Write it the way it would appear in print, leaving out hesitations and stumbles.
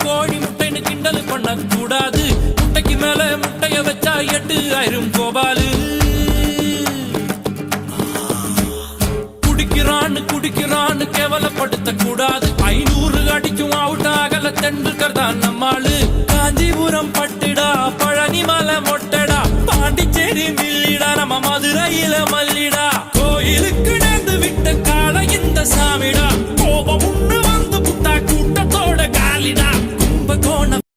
கோழி முட்டைன்னு கிண்டல் பண்ண கூடாது. முட்டைக்கு மேல முட்டைய வச்சா 8000 கோபாலு. குடிக்கிறான்னு கேவலப்படுத்த கூடாது. 500 அடிக்கும் அவுட் ஆகல தெண்டுல்கர் தான் நம்மாளு. காஞ்சிபுரம் பட்டுடா, பழனி மலை மொட்டடா, பாண்டிச்சேரி மில்லிடா, நம்ம மதுரையில மல்லிடா. கோயிலுக்கு நேர்ந்து விட்ட கால இந்த சாமிடா, கோபம் உண்ணு வந்து புட்டா கூட்டத்தோட காலிடா.